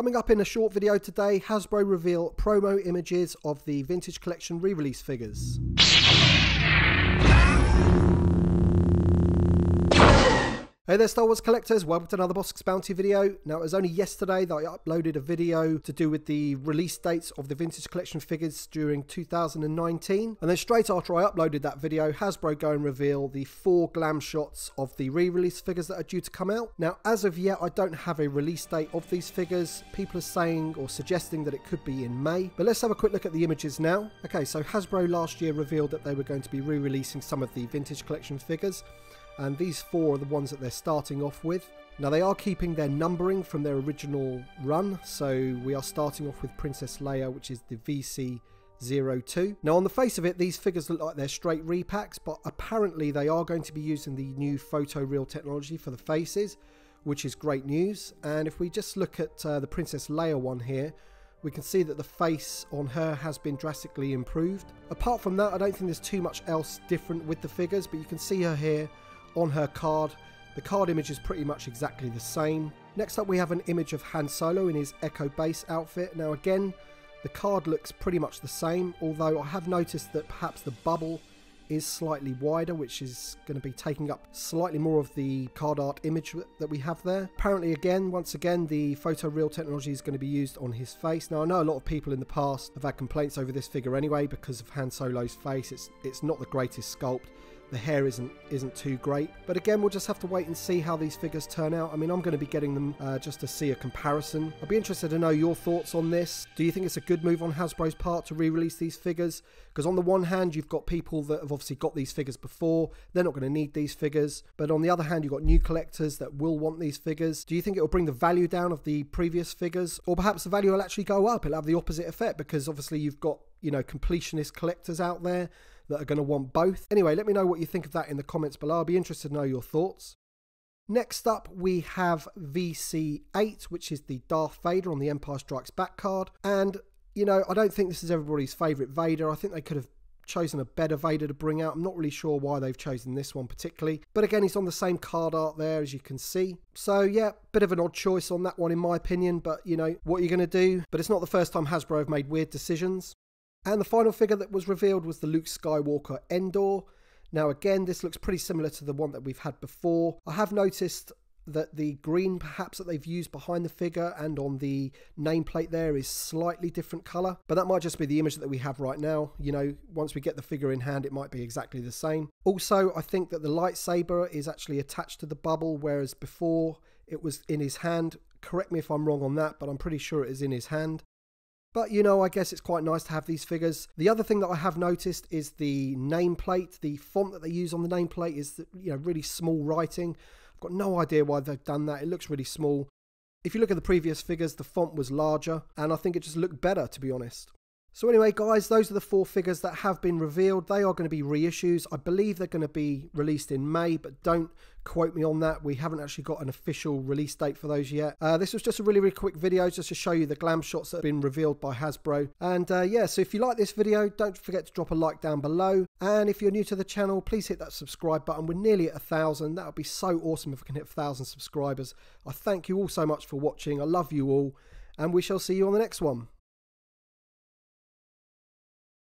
Coming up in a short video today, Hasbro reveal promo images of the Vintage Collection re-release figures. Hey there Star Wars collectors, welcome to another Bossk Bounty video. Now it was only yesterday that I uploaded a video to do with the release dates of the Vintage Collection figures during 2019. And then straight after I uploaded that video, Hasbro go and reveal the 4 glam shots of the re-release figures that are due to come out. Now as of yet I don't have a release date of these figures. People are saying or suggesting that it could be in May. But let's have a quick look at the images now. Okay, so Hasbro last year revealed that they were going to be re-releasing some of the Vintage Collection figures. And these 4 are the ones that they're starting off with. Now they are keeping their numbering from their original run, so we are starting off with Princess Leia, which is the VC02. Now on the face of it, these figures look like they're straight repacks, but apparently they are going to be using the new photoreal technology for the faces, which is great news. And if we just look at the Princess Leia one here, we can see that the face on her has been drastically improved. Apart from that, I don't think there's too much else different with the figures, but you can see her here on her card. The card image is pretty much exactly the same. Next up we have an image of Han Solo in his Echo Base outfit. Now again, the card looks pretty much the same, although I have noticed that perhaps the bubble is slightly wider, which is going to be taking up slightly more of the card art image that we have there. Apparently once again, the photoreal technology is going to be used on his face. Now I know a lot of people in the past have had complaints over this figure anyway because of Han Solo's face. It's not the greatest sculpt. The hair isn't too great, but again we'll just have to wait and see how these figures turn out. I mean, I'm going to be getting them just to see a comparison. I'd be interested to know your thoughts on this. Do you think it's a good move on Hasbro's part to re-release these figures? Because on the one hand you've got people that have obviously got these figures before, they're not going to need these figures, but on the other hand you've got new collectors that will want these figures. Do you think it will bring the value down of the previous figures, or perhaps the value will actually go up? It'll have the opposite effect because obviously you've got, you know, completionist collectors out there that are going to want both. Anyway, let me know what you think of that in the comments below. I'll be interested to know your thoughts. Next up, we have VC8, which is the Darth Vader on the Empire Strikes Back card. And, you know, I don't think this is everybody's favourite Vader. I think they could have chosen a better Vader to bring out. I'm not really sure why they've chosen this one particularly. But again, he's on the same card art there, as you can see. So yeah, bit of an odd choice on that one in my opinion. But, you know, what are you going to do? But it's not the first time Hasbro have made weird decisions. And the final figure that was revealed was the Luke Skywalker Endor. Now again, this looks pretty similar to the one that we've had before. I have noticed that the green perhaps that they've used behind the figure and on the nameplate there is slightly different colour. But that might just be the image that we have right now. You know, once we get the figure in hand, it might be exactly the same. Also, I think that the lightsaber is actually attached to the bubble, whereas before it was in his hand. Correct me if I'm wrong on that, but I'm pretty sure it is in his hand. But, you know, I guess it's quite nice to have these figures. The other thing that I have noticed is the nameplate. The font that they use on the nameplate is, you know, really small writing. I've got no idea why they've done that. It looks really small. If you look at the previous figures, the font was larger, and I think it just looked better, to be honest. So anyway, guys, those are the 4 figures that have been revealed. They are going to be reissues. I believe they're going to be released in May, but don't quote me on that. We haven't actually got an official release date for those yet. This was just a really quick video just to show you the glam shots that have been revealed by Hasbro. And yeah, so if you like this video, don't forget to drop a like down below. And if you're new to the channel, please hit that subscribe button. We're nearly at 1,000. That would be so awesome if we can hit 1,000 subscribers. I thank you all so much for watching. I love you all, and we shall see you on the next one.